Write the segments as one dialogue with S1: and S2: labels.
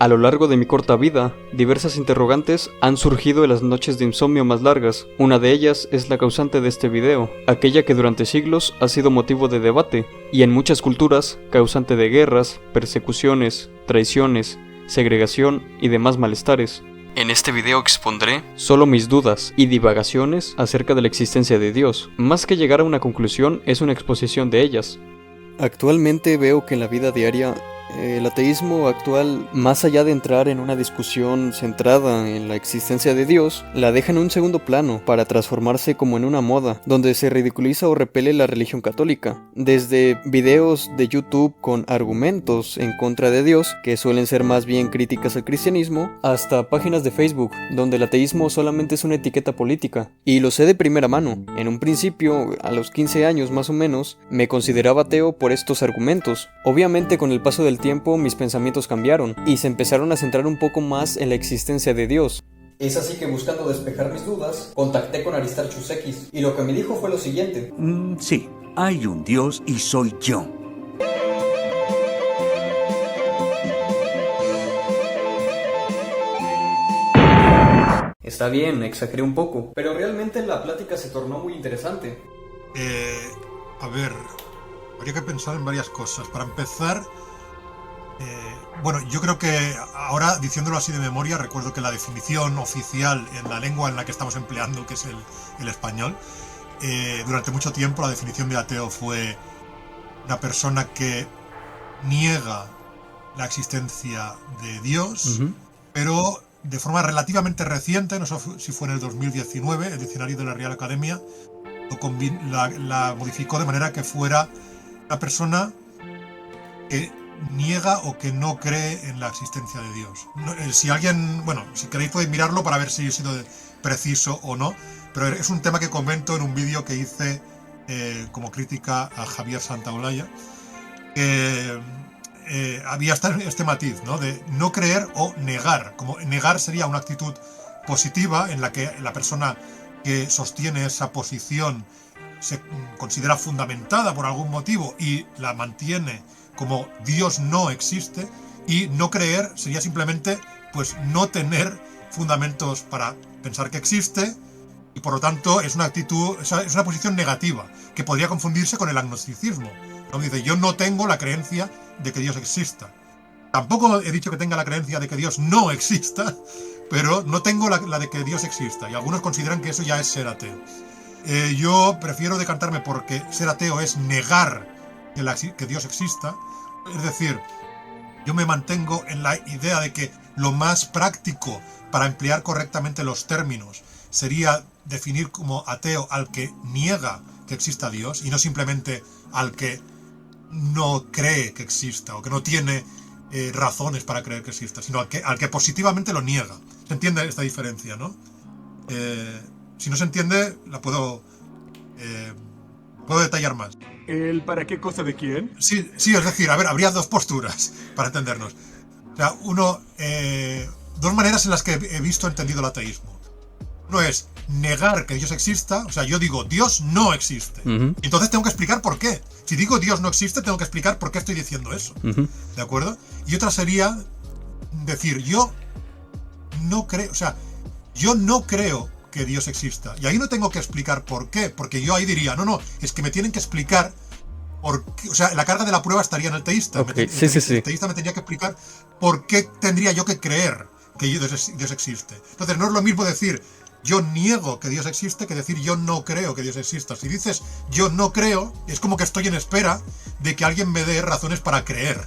S1: A lo largo de mi corta vida, diversas interrogantes han surgido en las noches de insomnio más largas. Una de ellas es la causante de este video, aquella que durante siglos ha sido motivo de debate, y en muchas culturas, causante de guerras, persecuciones, traiciones, segregación y demás malestares. En este video expondré solo mis dudas y divagaciones acerca de la existencia de Dios. Más que llegar a una conclusión, es una exposición de ellas. Actualmente veo que en la vida diaria el ateísmo actual, más allá de entrar en una discusión centrada en la existencia de Dios, la deja en un segundo plano para transformarse como en una moda, donde se ridiculiza o repele la religión católica. Desde videos de YouTube con argumentos en contra de Dios, que suelen ser más bien críticas al cristianismo, hasta páginas de Facebook, donde el ateísmo solamente es una etiqueta política. Y lo sé de primera mano. En un principio, a los 15 años más o menos, me consideraba ateo por estos argumentos. Obviamente con el paso del tiempo mis pensamientos cambiaron y se empezaron a centrar un poco más en la existencia de Dios. Es así que, buscando despejar mis dudas, contacté con Aristarchus X, y lo que me dijo fue lo siguiente.
S2: Sí, hay un Dios y soy yo.
S1: Está bien, exageré un poco, pero realmente la plática se tornó muy interesante.
S3: A ver, habría que pensar en varias cosas. Para empezar, bueno, yo creo que ahora, diciéndolo así de memoria, recuerdo que la definición oficial en la lengua en la que estamos empleando, que es el español, durante mucho tiempo la definición de ateo fue una persona que niega la existencia de Dios, pero de forma relativamente reciente, no sé si fue en el 2019, el diccionario de la Real Academia la modificó de manera que fuera una persona que niega o que no cree en la existencia de Dios. Si alguien, bueno, si queréis podéis mirarlo para ver si he sido preciso o no, pero es un tema que comento en un vídeo que hice como crítica a Javier Santaolalla, que había este matiz, ¿no? De no creer o negar. Como negar sería una actitud positiva en la que la persona que sostiene esa posición se considera fundamentada por algún motivo y la mantiene como Dios no existe, y no creer sería simplemente pues no tener fundamentos para pensar que existe, y por lo tanto es una actitud, es una posición negativa que podría confundirse con el agnosticismo. ¿No? Dice, yo no tengo la creencia de que Dios exista. Tampoco he dicho que tenga la creencia de que Dios no exista, pero no tengo la de que Dios exista, y algunos consideran que eso ya es ser ateo. Yo prefiero decantarme porque ser ateo es negar que Dios exista. Es decir, yo me mantengo en la idea de que lo más práctico para emplear correctamente los términos sería definir como ateo al que niega que exista Dios, y no simplemente al que no cree que exista o que no tiene razones para creer que exista, sino al que positivamente lo niega. ¿Se entiende esta diferencia, no? Si no se entiende, la puedo detallar más.
S4: ¿El para qué cosa de quién?
S3: Sí, es decir, a ver, habría dos posturas para entendernos. O sea, dos maneras en las que he entendido el ateísmo. Uno es negar que Dios exista, o sea, yo digo, Dios no existe. Entonces tengo que explicar por qué. Si digo Dios no existe, tengo que explicar por qué estoy diciendo eso. ¿De acuerdo? Y otra sería decir, yo no creo que Dios exista. Y ahí no tengo que explicar por qué, porque yo ahí diría, no, es que me tienen que explicar por qué. O sea, la carga de la prueba estaría en el teísta.
S1: Okay.
S3: Sí. El teísta me tendría que explicar por qué tendría yo que creer que Dios existe. Entonces no es lo mismo decir yo niego que Dios existe que decir yo no creo que Dios exista. Si dices yo no creo, es como que estoy en espera de que alguien me dé razones para creer.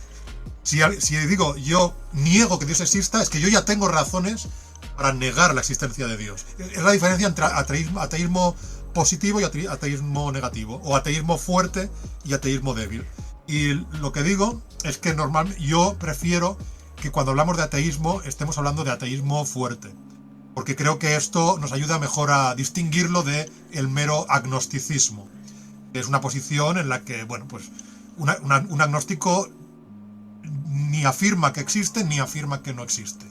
S3: Si digo yo niego que Dios exista, es que yo ya tengo razones para negar la existencia de Dios. Es la diferencia entre ateísmo positivo y ateísmo negativo, o ateísmo fuerte y ateísmo débil. Y lo que digo es que yo prefiero que cuando hablamos de ateísmo estemos hablando de ateísmo fuerte, porque creo que esto nos ayuda mejor a distinguirlo de el mero agnosticismo, que es una posición en la que, bueno, pues un agnóstico ni afirma que existe ni afirma que no existe.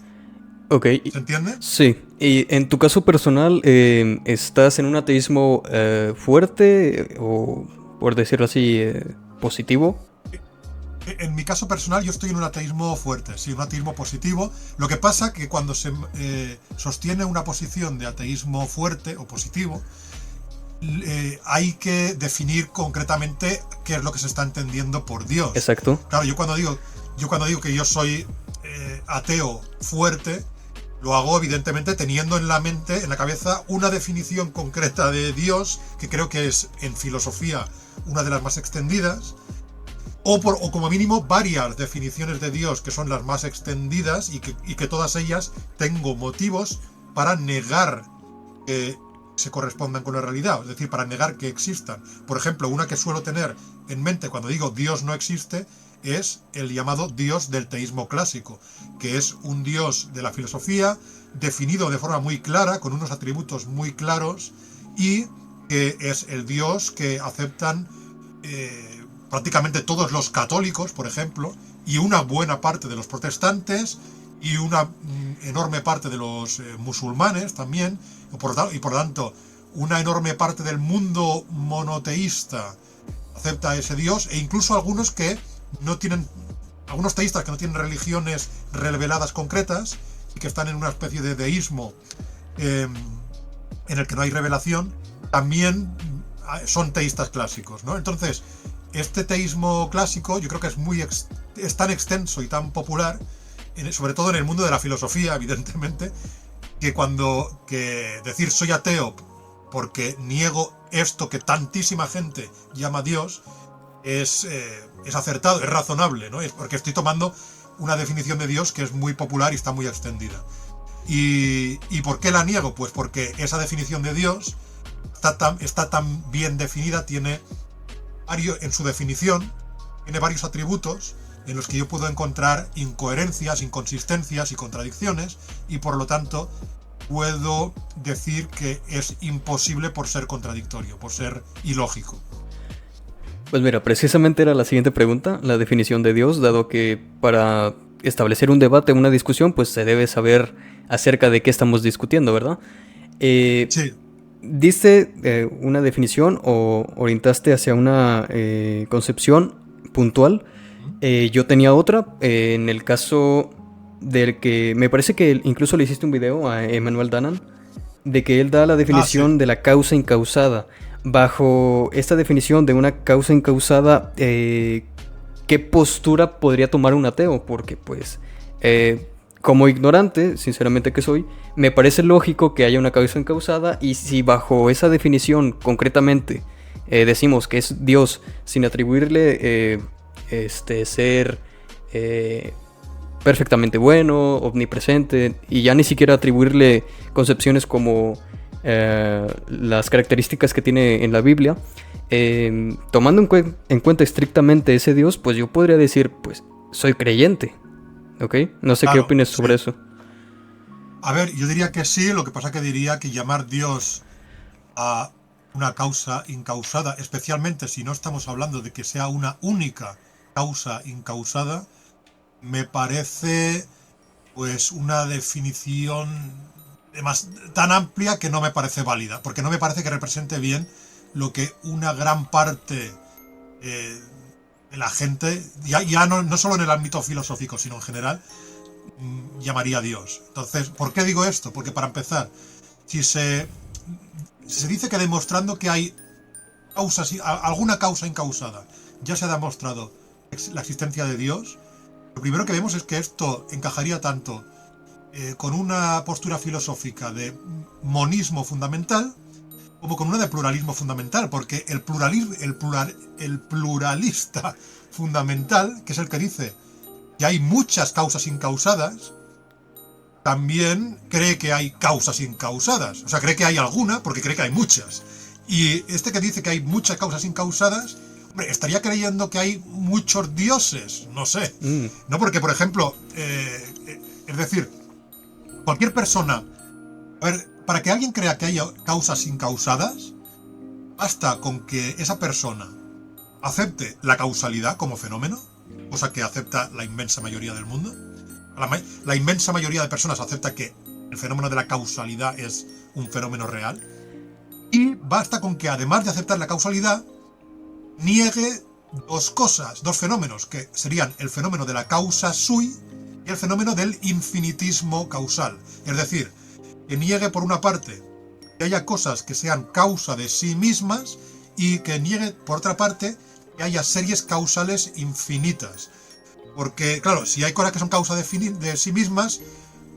S1: Ok.
S3: ¿Se entiende?
S1: Sí. Y en tu caso personal, ¿estás en un ateísmo fuerte o, por decirlo así, positivo?
S3: En mi caso personal, yo estoy en un ateísmo fuerte, sí, un ateísmo positivo. Lo que pasa que cuando se sostiene una posición de ateísmo fuerte o positivo, hay que definir concretamente qué es lo que se está entendiendo por Dios.
S1: Exacto.
S3: Claro, yo cuando digo que yo soy ateo fuerte, lo hago evidentemente teniendo en la mente, en la cabeza, una definición concreta de Dios, que creo que es en filosofía una de las más extendidas, o como mínimo varias definiciones de Dios que son las más extendidas y que todas ellas tengo motivos para negar que se correspondan con la realidad, es decir, para negar que existan. Por ejemplo, una que suelo tener en mente cuando digo Dios no existe es el llamado Dios del teísmo clásico, que es un Dios de la filosofía definido de forma muy clara, con unos atributos muy claros, y que es el Dios que aceptan prácticamente todos los católicos, por ejemplo, y una buena parte de los protestantes, y una enorme parte de los musulmanes también, y por lo tanto una enorme parte del mundo monoteísta acepta a ese Dios, e incluso algunos teístas que no tienen religiones reveladas concretas y que están en una especie de deísmo en el que no hay revelación, también son teístas clásicos, ¿no? Entonces, este teísmo clásico yo creo que es tan extenso y tan popular, sobre todo en el mundo de la filosofía, evidentemente, que decir soy ateo porque niego esto que tantísima gente llama Dios es acertado, es razonable, ¿no? Es porque estoy tomando una definición de Dios que es muy popular y está muy extendida. ¿Y por qué la niego? Pues porque esa definición de Dios está tan bien definida, en su definición tiene varios atributos en los que yo puedo encontrar incoherencias, inconsistencias y contradicciones, y por lo tanto puedo decir que es imposible por ser contradictorio, por ser ilógico.
S1: Pues mira, precisamente era la siguiente pregunta, la definición de Dios, dado que para establecer un debate, una discusión, pues se debe saber acerca de qué estamos discutiendo, ¿verdad?
S3: Sí.
S1: ¿Diste una definición o orientaste hacia una concepción puntual? Yo tenía otra, en el caso del que me parece que incluso le hiciste un video a Emmanuel Danan, de que él da la definición de la causa incausada. Bajo esta definición de una causa incausada, ¿qué postura podría tomar un ateo? Porque pues, como ignorante, sinceramente que soy, me parece lógico que haya una causa incausada, y si bajo esa definición concretamente decimos que es Dios sin atribuirle ser perfectamente bueno, omnipresente, y ya ni siquiera atribuirle concepciones como las características que tiene en la Biblia, tomando en cuenta estrictamente ese Dios, pues yo podría decir, pues soy creyente, ¿ok? No sé,
S3: claro,
S1: qué opinas sobre eso.
S3: A ver, yo diría que sí, lo que pasa que diría que llamar Dios a una causa incausada, especialmente si no estamos hablando de que sea una única causa incausada, me parece pues una definición tan amplia que no me parece válida, porque no me parece que represente bien lo que una gran parte de la gente, ya no solo en el ámbito filosófico, sino en general, llamaría a Dios. Entonces, ¿por qué digo esto? Porque para empezar, si se dice que demostrando que hay alguna causa incausada, ya se ha demostrado la existencia de Dios, lo primero que vemos es que esto encajaría tanto con una postura filosófica de monismo fundamental como con una de pluralismo fundamental, porque el pluralista fundamental, que es el que dice que hay muchas causas incausadas, también cree que hay causas incausadas. O sea, cree que hay alguna porque cree que hay muchas. Y este que dice que hay muchas causas incausadas, hombre, estaría creyendo que hay muchos dioses, no sé. No, porque, por ejemplo, es decir, cualquier persona, a ver, para que alguien crea que hay causas incausadas, basta con que esa persona acepte la causalidad como fenómeno, cosa que acepta la inmensa mayoría del mundo. La inmensa mayoría de personas acepta que el fenómeno de la causalidad es un fenómeno real. Y basta con que, además de aceptar la causalidad, niegue dos cosas, dos fenómenos, que serían el fenómeno de la causa sui y el fenómeno del infinitismo causal. Es decir, que niegue por una parte que haya cosas que sean causa de sí mismas y que niegue por otra parte que haya series causales infinitas. Porque, claro, si hay cosas que son causa de sí mismas,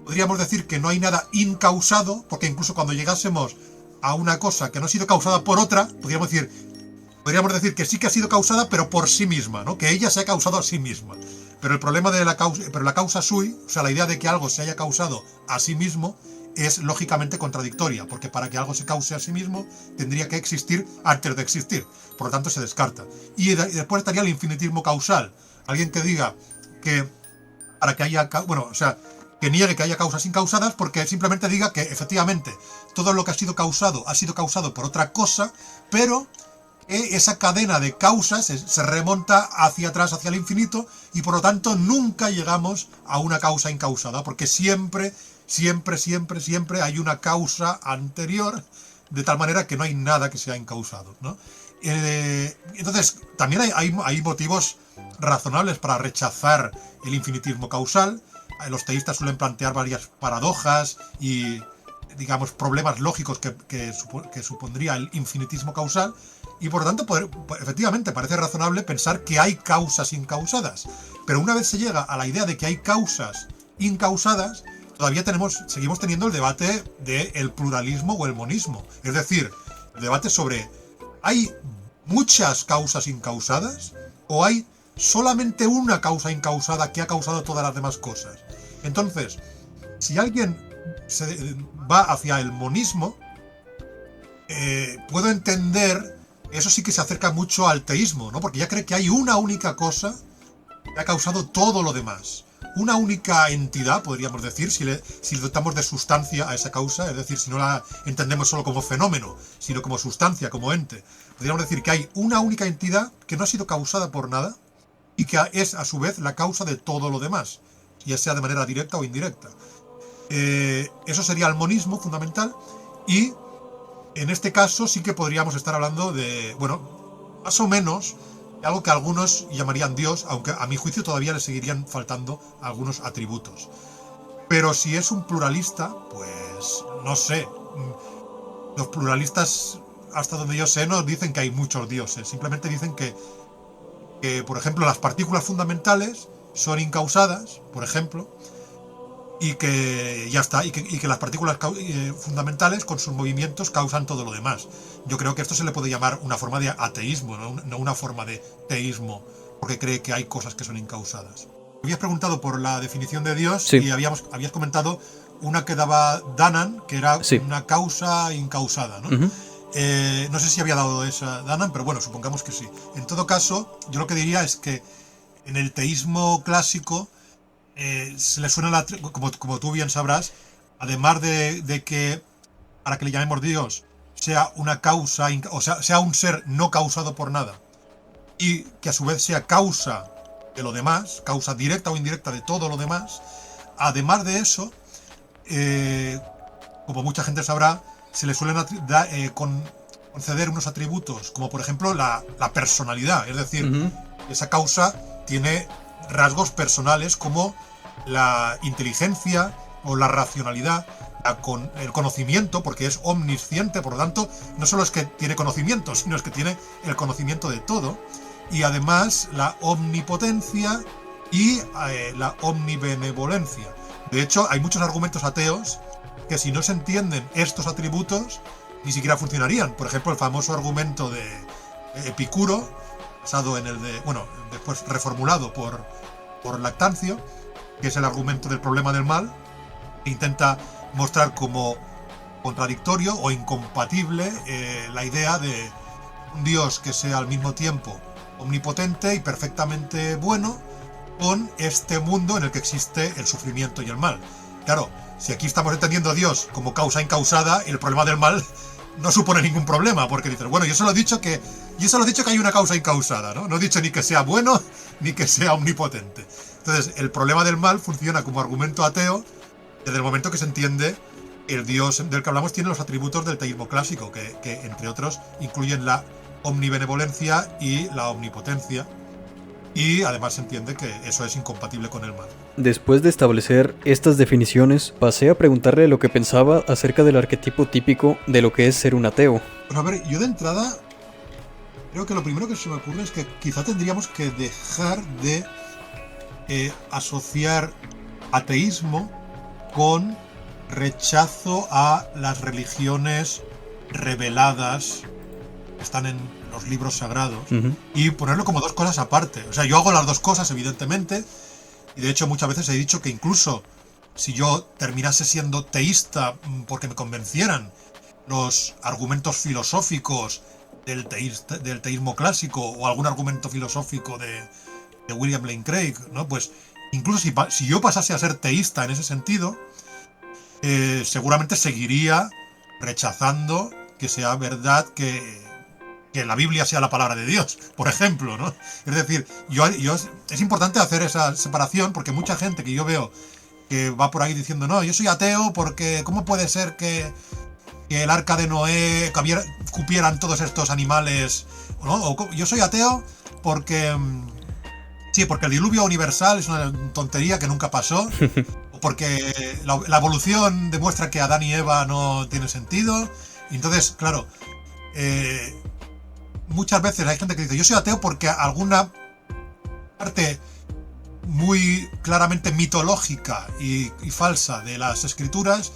S3: podríamos decir que no hay nada incausado, porque incluso cuando llegásemos a una cosa que no ha sido causada por otra, podríamos decir que sí que ha sido causada, pero por sí misma, ¿no? Que ella se ha causado a sí misma. Pero el problema de la causa sui, o sea, la idea de que algo se haya causado a sí mismo, es lógicamente contradictoria, porque para que algo se cause a sí mismo tendría que existir antes de existir, por lo tanto se descarta. Y después estaría el infinitismo causal, alguien que diga que para que haya, bueno, o sea, que niegue que haya causas incausadas, porque simplemente diga que efectivamente todo lo que ha sido causado por otra cosa, pero esa cadena de causas se remonta hacia atrás, hacia el infinito, y por lo tanto nunca llegamos a una causa incausada, porque siempre hay una causa anterior, de tal manera que no hay nada que sea incausado, ¿no? Entonces, también hay motivos razonables para rechazar el infinitismo causal. Los teístas suelen plantear varias paradojas y, digamos, problemas lógicos que supondría el infinitismo causal, y por lo tanto, efectivamente, parece razonable pensar que hay causas incausadas. Pero una vez se llega a la idea de que hay causas incausadas, todavía seguimos teniendo el debate del pluralismo o el monismo. Es decir, el debate sobre ¿hay muchas causas incausadas o hay solamente una causa incausada que ha causado todas las demás cosas? Entonces, si alguien va hacia el monismo, puedo entender, eso sí que se acerca mucho al teísmo, ¿no? Porque ya cree que hay una única cosa que ha causado todo lo demás. Una única entidad, podríamos decir, si dotamos de sustancia a esa causa, es decir, si no la entendemos solo como fenómeno, sino como sustancia, como ente. Podríamos decir que hay una única entidad que no ha sido causada por nada y que es a su vez la causa de todo lo demás, ya sea de manera directa o indirecta. Eso sería el monismo fundamental, y en este caso sí que podríamos estar hablando de, bueno, más o menos algo que algunos llamarían Dios, aunque a mi juicio todavía le seguirían faltando algunos atributos. Pero si es un pluralista, pues no sé. Los pluralistas, hasta donde yo sé, no dicen que hay muchos dioses. Simplemente dicen que por ejemplo, las partículas fundamentales son incausadas, por ejemplo, y que ya está, y que las partículas fundamentales con sus movimientos causan todo lo demás. Yo creo que esto se le puede llamar una forma de ateísmo, no una forma de teísmo, porque cree que hay cosas que son incausadas. Habías preguntado por la definición de Dios,
S1: sí,
S3: y habías comentado una que daba Danan, que era
S1: sí,
S3: una causa incausada, ¿no?
S1: Uh-huh.
S3: No sé si había dado esa Danan, pero bueno, supongamos que sí. En todo caso, yo lo que diría es que en el teísmo clásico se le suena, como tú bien sabrás, además de que, para que le llamemos Dios, sea una causa, o sea un ser no causado por nada, y que a su vez sea causa de lo demás, causa directa o indirecta de todo lo demás. Además de eso, como mucha gente sabrá, se le suelen conceder unos atributos, como por ejemplo la personalidad, es decir,
S1: Uh-huh.
S3: esa causa tiene rasgos personales como la inteligencia o la racionalidad, el conocimiento, porque es omnisciente, por lo tanto, no solo es que tiene conocimiento, sino es que tiene el conocimiento de todo, y además la omnipotencia y la omnibenevolencia. De hecho, hay muchos argumentos ateos que, si no se entienden estos atributos, ni siquiera funcionarían. Por ejemplo, el famoso argumento de Epicuro, basado en el de, bueno, después reformulado por Lactancio, que es el argumento del problema del mal, que intenta mostrar como contradictorio o incompatible la idea de un Dios que sea al mismo tiempo omnipotente y perfectamente bueno, con este mundo en el que existe el sufrimiento y el mal. Claro, si aquí estamos entendiendo a Dios como causa incausada, el problema del mal no supone ningún problema, porque dices, bueno, yo solo he dicho que hay una causa incausada, ¿no? No he dicho ni que sea bueno ni que sea omnipotente. Entonces, el problema del mal funciona como argumento ateo desde el momento que se entiende el Dios del que hablamos tiene los atributos del teísmo clásico, que entre otros incluyen la omnibenevolencia y la omnipotencia. Y además se entiende que eso es incompatible con el mal.
S1: Después de establecer estas definiciones, pasé a preguntarle lo que pensaba acerca del arquetipo típico de lo que es ser un ateo.
S3: Pues a ver, yo de entrada creo que lo primero que se me ocurre es que quizá tendríamos que dejar de asociar ateísmo con rechazo a las religiones reveladas que están en los libros sagrados, y ponerlo como dos cosas aparte. O sea, yo hago las dos cosas, evidentemente, y de hecho muchas veces he dicho que incluso si yo terminase siendo teísta porque me convencieran los argumentos filosóficos del teísmo clásico o algún argumento filosófico de William Lane Craig, ¿no? Pues incluso si yo pasase a ser teísta en ese sentido, seguramente seguiría rechazando que sea verdad que la Biblia sea la palabra de Dios, por ejemplo, ¿no? Es decir, es importante hacer esa separación, porque mucha gente que yo veo que va por ahí diciendo, no, yo soy ateo porque ¿cómo puede ser que el arca de Noé cupieran todos estos animales, ¿no? O yo soy ateo porque sí, porque el diluvio universal es una tontería que nunca pasó, o porque la evolución demuestra que Adán y Eva no tiene sentido. Y entonces, claro, muchas veces hay gente que dice, yo soy ateo porque alguna parte muy claramente mitológica y falsa de las escrituras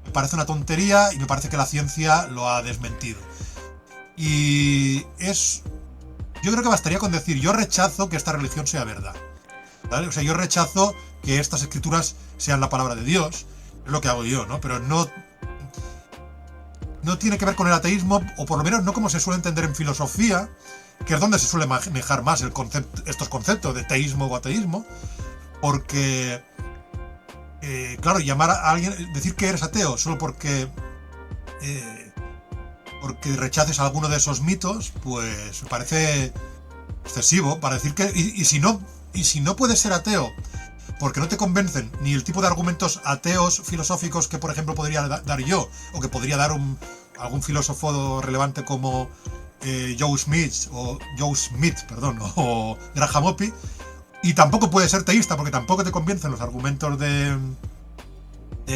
S3: me parece una tontería y me parece que la ciencia lo ha desmentido. Y yo creo que bastaría con decir, yo rechazo que esta religión sea verdad, ¿vale? O sea, yo rechazo que estas escrituras sean la palabra de Dios, es lo que hago yo, ¿no? Pero no tiene que ver con el ateísmo, o por lo menos no como se suele entender en filosofía, que es donde se suele manejar más estos conceptos de teísmo o ateísmo, porque, claro, llamar a alguien, decir que eres ateo solo porque rechaces alguno de esos mitos, pues me parece excesivo para decir que... Y si no puedes ser ateo porque no te convencen ni el tipo de argumentos ateos filosóficos que, por ejemplo, podría dar yo, o que podría dar algún filósofo relevante como Joe Smith, o Graham Oppy, y tampoco puedes ser teísta porque tampoco te convencen los argumentos de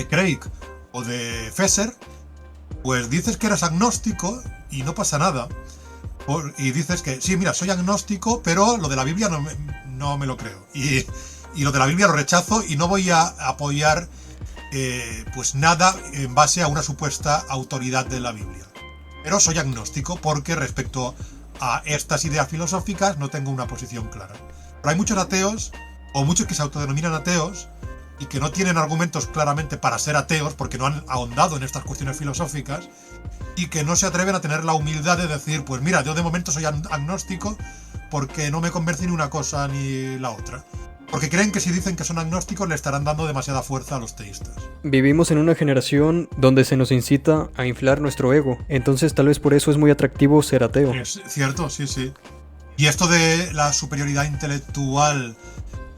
S3: Craig o de Fesser, pues dices que eres agnóstico y no pasa nada. Y dices que, sí, mira, soy agnóstico, pero lo de la Biblia no me lo creo. Y lo de la Biblia lo rechazo y no voy a apoyar pues nada en base a una supuesta autoridad de la Biblia. Pero soy agnóstico porque respecto a estas ideas filosóficas no tengo una posición clara. Pero hay muchos ateos, o muchos que se autodenominan ateos, y que no tienen argumentos claramente para ser ateos porque no han ahondado en estas cuestiones filosóficas, y que no se atreven a tener la humildad de decir, pues mira, yo de momento soy agnóstico porque no me convence ni una cosa ni la otra. Porque creen que si dicen que son agnósticos le estarán dando demasiada fuerza a los teístas.
S1: Vivimos en una generación donde se nos incita a inflar nuestro ego, entonces tal vez por eso es muy atractivo ser ateo.
S3: Es cierto, sí, sí. Y esto de la superioridad intelectual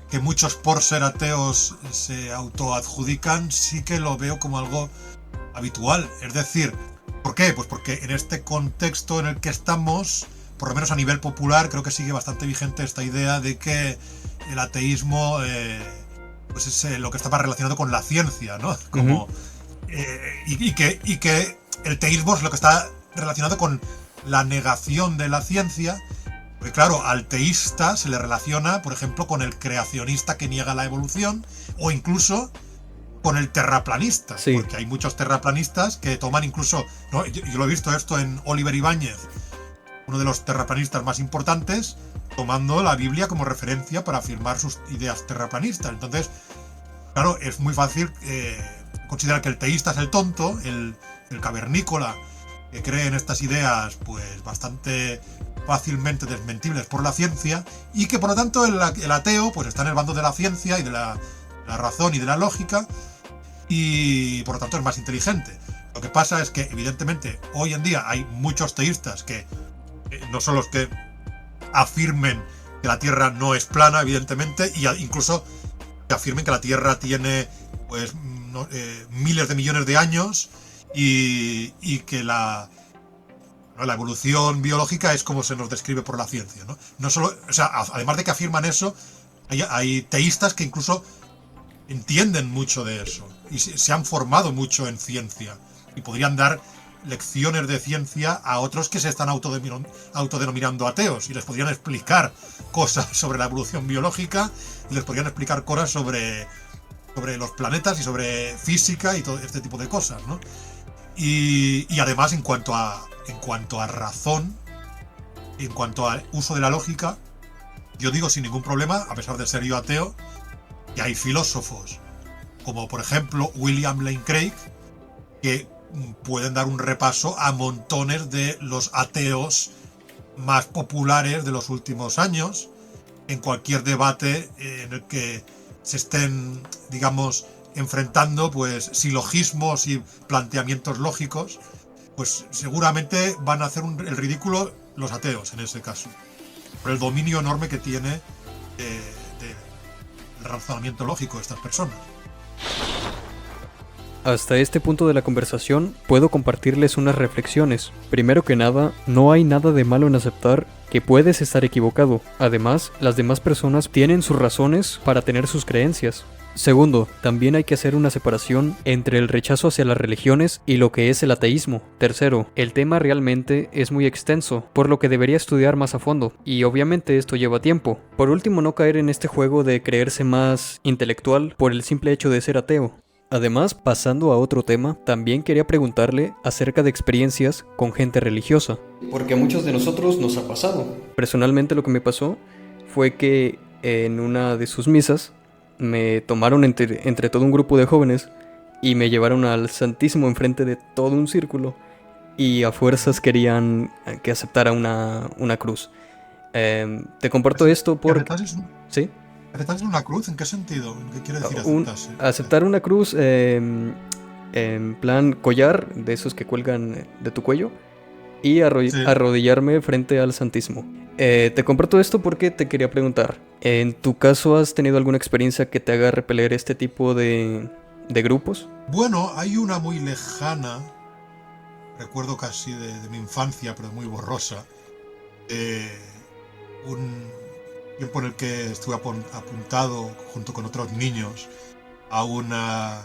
S3: que muchos por ser ateos se autoadjudican, sí que lo veo como algo habitual. Es decir, ¿por qué? Pues porque en este contexto en el que estamos, por lo menos a nivel popular, creo que sigue bastante vigente esta idea de que el ateísmo pues es lo que está más relacionado con la ciencia, ¿no? Como, y que el teísmo es lo que está relacionado con la negación de la ciencia. Porque claro, al teísta se le relaciona, por ejemplo, con el creacionista que niega la evolución, o incluso con el terraplanista, sí. Porque hay muchos terraplanistas que toman incluso, ¿no? Yo lo he visto esto en Oliver Ibáñez, uno de los terraplanistas más importantes, tomando la Biblia como referencia para afirmar sus ideas terraplanistas. Entonces, claro, es muy fácil considerar que el teísta es el tonto, el cavernícola, que cree en estas ideas pues bastante fácilmente desmentibles por la ciencia, y que por lo tanto el ateo pues está en el bando de la ciencia y de la razón y de la lógica, y por lo tanto es más inteligente. Lo que pasa es que evidentemente hoy en día hay muchos teístas que no son los que afirmen que la Tierra no es plana, evidentemente, y incluso que afirmen que la Tierra tiene pues miles de millones de años, y que ¿no? La evolución biológica es como se nos describe por la ciencia, ¿no? No solo, o sea, además de que afirman eso, hay teístas que incluso entienden mucho de eso y se han formado mucho en ciencia y podrían dar lecciones de ciencia a otros que se están autodenominando ateos y les podrían explicar cosas sobre la evolución biológica y les podrían explicar cosas sobre los planetas y sobre física y todo este tipo de cosas, ¿no? Y además en cuanto a razón, en cuanto al uso de la lógica, yo digo sin ningún problema, a pesar de ser yo ateo, que hay filósofos como por ejemplo William Lane Craig que pueden dar un repaso a montones de los ateos más populares de los últimos años en cualquier debate en el que se estén, digamos, enfrentando pues silogismos y planteamientos lógicos, pues seguramente van a hacer el ridículo los ateos en ese caso, por el dominio enorme que tiene el razonamiento lógico de estas personas.
S1: Hasta este punto de la conversación puedo compartirles unas reflexiones. Primero que nada, no hay nada de malo en aceptar que puedes estar equivocado. Además, las demás personas tienen sus razones para tener sus creencias. Segundo, también hay que hacer una separación entre el rechazo hacia las religiones y lo que es el ateísmo. Tercero, el tema realmente es muy extenso, por lo que debería estudiar más a fondo, y obviamente esto lleva tiempo. Por último, no caer en este juego de creerse más intelectual por el simple hecho de ser ateo. Además, pasando a otro tema, también quería preguntarle acerca de experiencias con gente religiosa. Porque a muchos de nosotros nos ha pasado. Personalmente lo que me pasó fue que en una de sus misas me tomaron entre todo un grupo de jóvenes y me llevaron al Santísimo enfrente de todo un círculo y a fuerzas querían que aceptara una cruz. Te comparto esto por... ¿Sí?
S3: ¿Aceptarse una cruz? ¿En qué sentido? ¿Qué quiere decir aceptarse?
S1: Aceptar una cruz en plan collar, de esos que cuelgan de tu cuello, y arrodillarme frente al Santísimo. Te comparto esto porque te quería preguntar, ¿en tu caso has tenido alguna experiencia que te haga repeler este tipo de grupos?
S3: Bueno, hay una muy lejana, recuerdo casi de mi infancia, pero muy borrosa, un tiempo en el que estuve apuntado junto con otros niños a una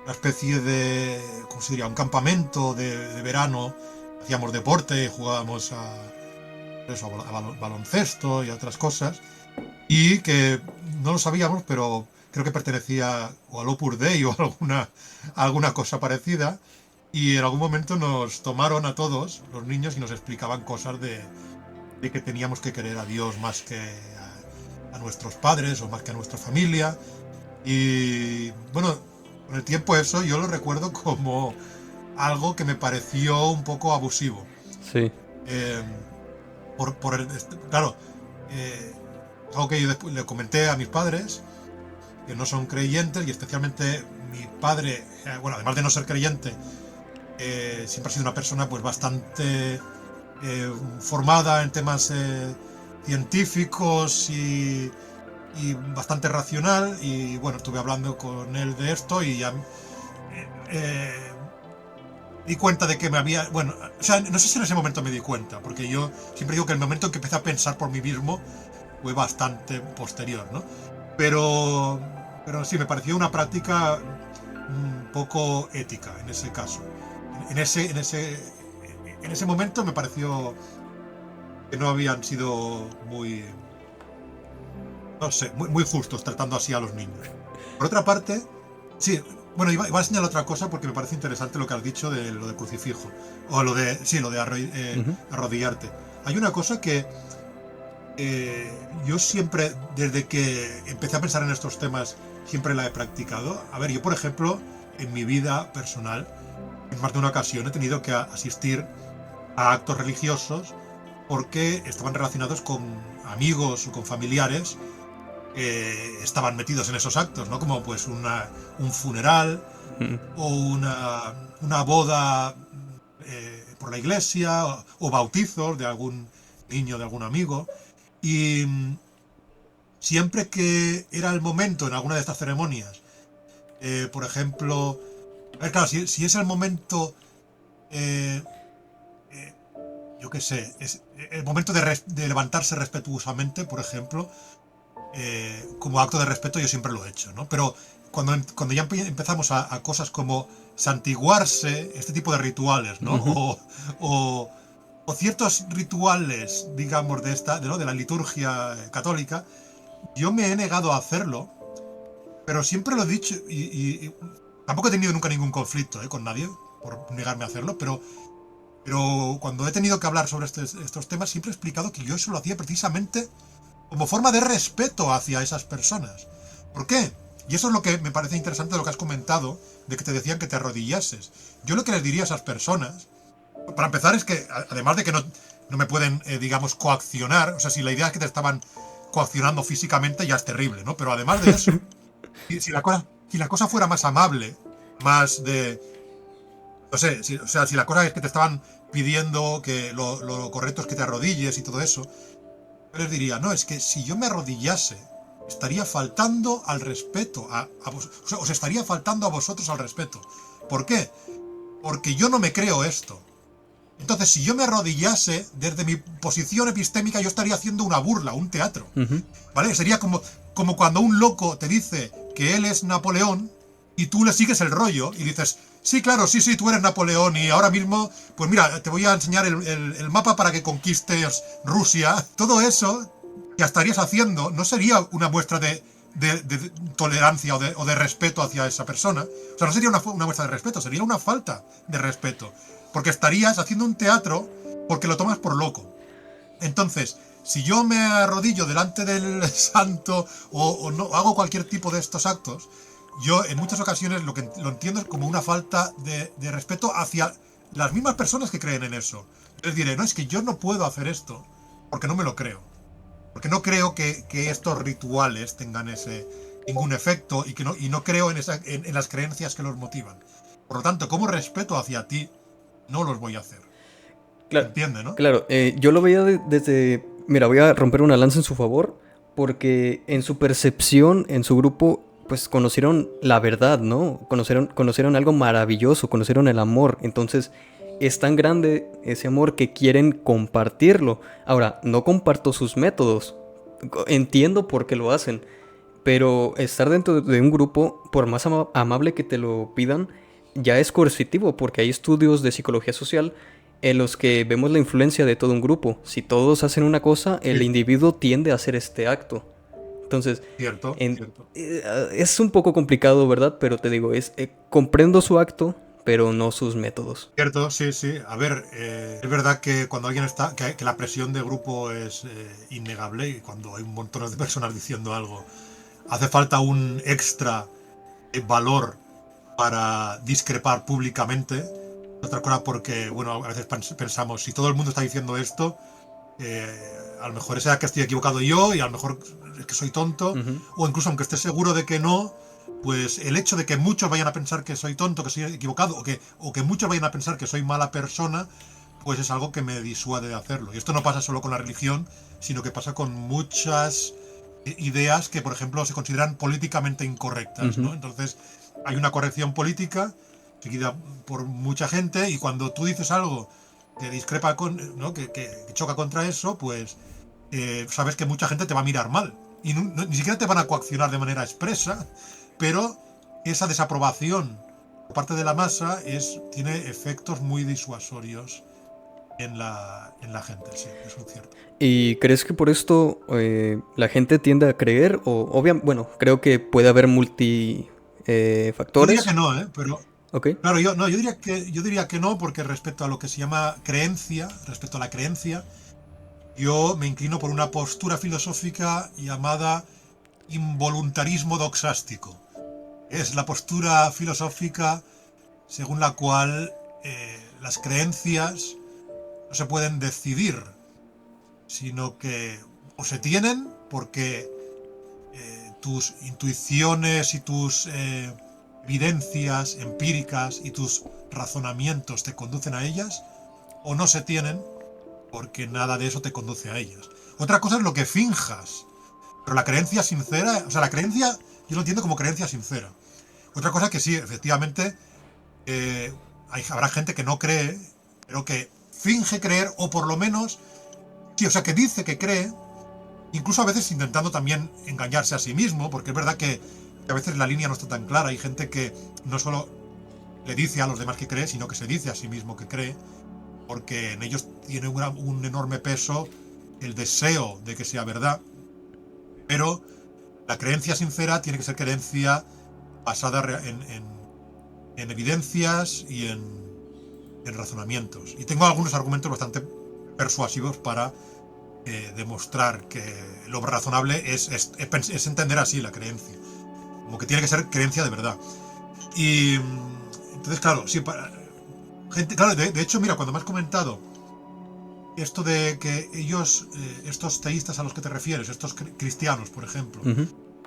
S3: especie de, ¿cómo se diría?, un campamento de verano. Hacíamos deporte, jugábamos a baloncesto y a otras cosas, y que no lo sabíamos, pero creo que pertenecía o al Opus Dei o a alguna cosa parecida, y en algún momento nos tomaron a todos los niños y nos explicaban cosas de que teníamos que querer a Dios más que a nuestros padres o más que a nuestra familia. Y bueno, con el tiempo eso yo lo recuerdo como algo que me pareció un poco abusivo.
S1: Sí.
S3: Claro, algo que yo después le comenté a mis padres, que no son creyentes, y especialmente mi padre, bueno, además de no ser creyente, siempre ha sido una persona pues bastante formada en temas científicos y bastante racional, y bueno, estuve hablando con él de esto y ya di cuenta de que me había, bueno, o sea, no sé si en ese momento me di cuenta, porque yo siempre digo que el momento en que empecé a pensar por mí mismo fue bastante posterior, ¿no? Pero sí, me pareció una práctica un poco ética en ese caso. En ese momento me pareció que no habían sido muy justos tratando así a los niños. Por otra parte, sí, bueno, iba a señalar otra cosa porque me parece interesante lo que has dicho de lo de crucifijo, o lo de arrodillarte. Hay una cosa que yo siempre, desde que empecé a pensar en estos temas, siempre la he practicado. A ver, yo por ejemplo, en mi vida personal, en más de una ocasión he tenido que asistir a actos religiosos porque estaban relacionados con amigos o con familiares que estaban metidos en esos actos, ¿no? Como pues un funeral o una boda por la iglesia o bautizos de algún niño, de algún amigo. Y siempre que era el momento en alguna de estas ceremonias, por ejemplo, a ver, claro, si es el momento yo qué sé, es el momento de levantarse respetuosamente, por ejemplo, como acto de respeto yo siempre lo he hecho, ¿no? Pero cuando ya empezamos a cosas como santiguarse, este tipo de rituales, ¿no? O, o ciertos rituales, digamos, de la liturgia católica, yo me he negado a hacerlo, pero siempre lo he dicho y tampoco he tenido nunca ningún conflicto con nadie por negarme a hacerlo, pero cuando he tenido que hablar sobre estos temas siempre he explicado que yo eso lo hacía precisamente como forma de respeto hacia esas personas. ¿Por qué? Y eso es lo que me parece interesante de lo que has comentado, de que te decían que te arrodillases. Yo lo que les diría a esas personas, para empezar, es que además de que no me pueden, digamos, coaccionar, o sea, si la idea es que te estaban coaccionando físicamente ya es terrible, ¿no? Pero además de eso, si la cosa fuera más amable, más de... No sé, si la cosa es que te estaban pidiendo que lo correcto es que te arrodilles y todo eso, yo les diría, no, es que si yo me arrodillase, estaría faltando al respeto, o sea, os estaría faltando a vosotros al respeto. ¿Por qué? Porque yo no me creo esto. Entonces, si yo me arrodillase, desde mi posición epistémica, yo estaría haciendo una burla, un teatro. ¿Vale? Sería como cuando un loco te dice que él es Napoleón y tú le sigues el rollo y dices, sí, claro, sí, tú eres Napoleón y ahora mismo, pues mira, te voy a enseñar el mapa para que conquistes Rusia. Todo eso que estarías haciendo no sería una muestra de tolerancia o de respeto hacia esa persona. O sea, no sería una muestra de respeto, sería una falta de respeto. Porque estarías haciendo un teatro porque lo tomas por loco. Entonces, si yo me arrodillo delante del santo o no hago cualquier tipo de estos actos, yo en muchas ocasiones lo entiendo es como una falta de respeto hacia las mismas personas que creen en eso. Les diré, no, es que yo no puedo hacer esto porque no me lo creo. Porque no creo que estos rituales tengan ningún efecto y no creo en las creencias que los motivan. Por lo tanto, como respeto hacia ti, no los voy a hacer.
S1: Claro,
S3: ¿Entiende, no?
S1: claro, yo lo veía desde... Mira, voy a romper una lanza en su favor, porque en su percepción, en su grupo, pues conocieron la verdad, ¿no? Conocieron algo maravilloso, conocieron el amor. Entonces, es tan grande ese amor que quieren compartirlo. Ahora, no comparto sus métodos. Entiendo por qué lo hacen. Pero estar dentro de un grupo, por más amable que te lo pidan, ya es coercitivo, porque hay estudios de psicología social en los que vemos la influencia de todo un grupo. Si todos hacen una cosa, el individuo tiende a hacer este acto. Entonces,
S3: Cierto.
S1: es un poco complicado, ¿verdad? Pero te digo, comprendo su acto, pero no sus métodos.
S3: Cierto, sí. A ver, es verdad que cuando alguien que la presión de grupo es innegable y cuando hay un montón de personas diciendo algo, hace falta un extra valor para discrepar públicamente. Otra cosa porque, bueno, a veces pensamos, si todo el mundo está diciendo esto, a lo mejor sea que estoy equivocado yo y a lo mejor es que soy tonto, o incluso aunque esté seguro de que no, pues el hecho de que muchos vayan a pensar que soy tonto, que soy equivocado, o que muchos vayan a pensar que soy mala persona, pues es algo que me disuade de hacerlo. Y esto no pasa solo con la religión, sino que pasa con muchas ideas que, por ejemplo, se consideran políticamente incorrectas, ¿no? Entonces, hay una corrección política seguida por mucha gente y cuando tú dices algo que discrepa ¿no? que choca contra eso, pues sabes que mucha gente te va a mirar mal y ni siquiera te van a coaccionar de manera expresa, pero esa desaprobación por parte de la masa tiene efectos muy disuasorios en la gente, sí, eso es cierto.
S1: ¿Y crees que por esto la gente tiende a creer? Bueno, creo que puede haber factores.
S3: Yo diría que no, pero...
S1: Okay.
S3: Claro, yo diría que no, porque respecto a lo que se llama creencia, respecto a la creencia, yo me inclino por una postura filosófica llamada involuntarismo doxástico. Es la postura filosófica según la cual las creencias no se pueden decidir, sino que o se tienen porque tus intuiciones y tus evidencias empíricas y tus razonamientos te conducen a ellas, o no se tienen porque nada de eso te conduce a ellas. Otra cosa es lo que finjas, pero la creencia sincera, o sea, la creencia yo lo entiendo como creencia sincera. Otra cosa es que sí, efectivamente, habrá gente que no cree, pero que finge creer, o por lo menos, sí, o sea, que dice que cree, incluso a veces intentando también engañarse a sí mismo, porque es verdad que a veces la línea no está tan clara. Hay gente que no solo le dice a los demás que cree, sino que se dice a sí mismo que cree, porque en ellos tiene un enorme peso el deseo de que sea verdad. Pero la creencia sincera tiene que ser creencia basada en evidencias y en razonamientos. Y tengo algunos argumentos bastante persuasivos para demostrar que lo razonable es entender así la creencia, como que tiene que ser creencia de verdad. Y entonces, claro, sí, gente, claro, de hecho, mira, cuando me has comentado esto de que ellos, estos teístas a los que te refieres, estos cristianos, por ejemplo,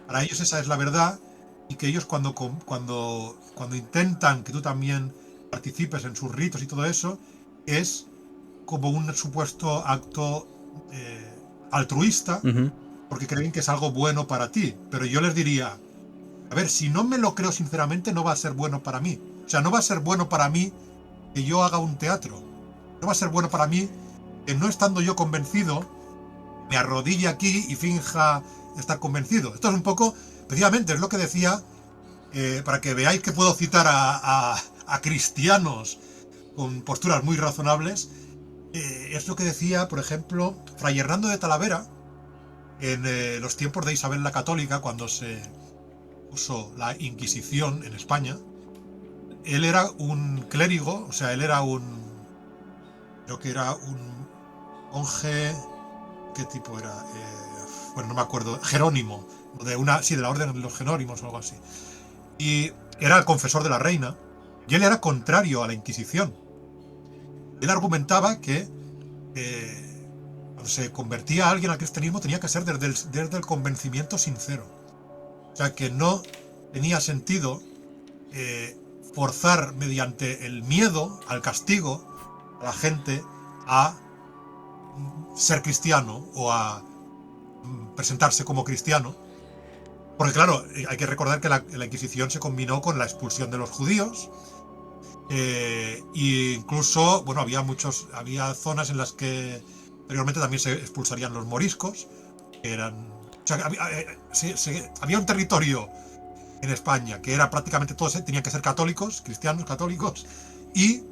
S3: para ellos esa es la verdad, y que ellos cuando intentan que tú también participes en sus ritos y todo eso, es como un supuesto acto altruista, porque creen que es algo bueno para ti. Pero yo les diría, a ver, si no me lo creo sinceramente, no va a ser bueno para mí. O sea, no va a ser bueno para mí que yo haga un teatro. No va a ser bueno para mí que, no estando yo convencido, me arrodille aquí y finja estar convencido. Esto es un poco, precisamente, es lo que decía, para que veáis que puedo citar a cristianos con posturas muy razonables. Es lo que decía, por ejemplo, Fray Hernando de Talavera en los tiempos de Isabel la Católica, cuando se puso la Inquisición en España. Él era un clérigo, o sea, él era creo que era un monje, ¿qué tipo era? Bueno, no me acuerdo, Jerónimo, de la orden de los Jerónimos o algo así. Y era el confesor de la reina, y él era contrario a la Inquisición. Él argumentaba que cuando se convertía alguien al cristianismo tenía que ser desde el convencimiento sincero. O sea, que no tenía sentido forzar mediante el miedo al castigo a la gente a ser cristiano o a presentarse como cristiano. Porque claro, hay que recordar que la Inquisición se combinó con la expulsión de los judíos. Y incluso, bueno, había zonas en las que anteriormente también se expulsarían los moriscos, que eran, o sea, había un territorio en España que era prácticamente todos tenían que ser católicos, cristianos católicos, y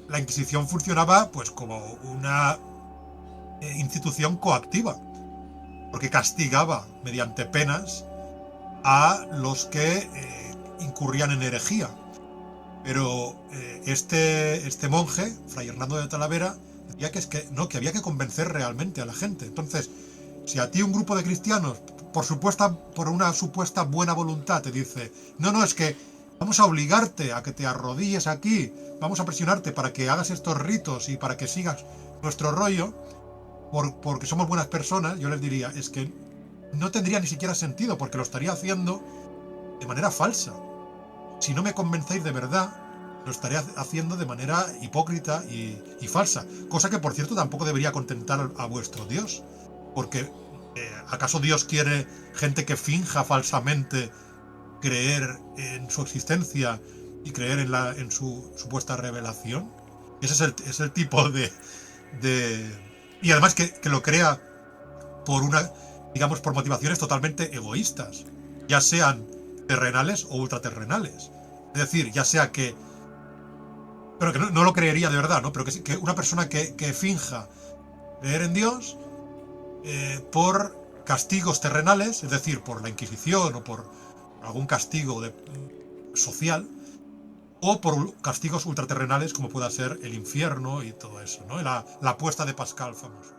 S3: la Inquisición funcionaba pues como una institución coactiva, porque castigaba mediante penas a los que incurrían en herejía. Pero este monje, Fray Hernando de Talavera, decía que había que convencer realmente a la gente. Entonces, si a ti un grupo de cristianos, por una supuesta buena voluntad, te dice, no, es que vamos a obligarte a que te arrodilles aquí, vamos a presionarte para que hagas estos ritos y para que sigas nuestro rollo, porque somos buenas personas, yo les diría, es que no tendría ni siquiera sentido, porque lo estaría haciendo de manera falsa. Si no me convencéis de verdad, lo estaré haciendo de manera hipócrita y falsa. Cosa que, por cierto, tampoco debería contentar a vuestro Dios. Porque, ¿acaso Dios quiere gente que finja falsamente creer en su existencia y creer en su supuesta revelación? Ese es el tipo de... Y además que lo crea por por motivaciones totalmente egoístas. Ya sean terrenales o ultraterrenales. Es decir, ya sea que... Pero que no lo creería de verdad, ¿no? Pero que una persona que finja creer en Dios por castigos terrenales, es decir, por la Inquisición o por algún castigo social, o por castigos ultraterrenales como pueda ser el infierno y todo eso, ¿no? La apuesta de Pascal famoso.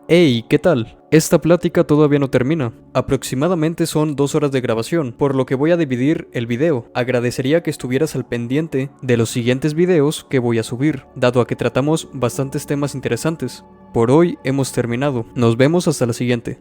S1: Hey, ¿qué tal? Esta plática todavía no termina. Aproximadamente son 2 horas de grabación, por lo que voy a dividir el video. Agradecería que estuvieras al pendiente de los siguientes videos que voy a subir, dado a que tratamos bastantes temas interesantes. Por hoy hemos terminado. Nos vemos hasta la siguiente.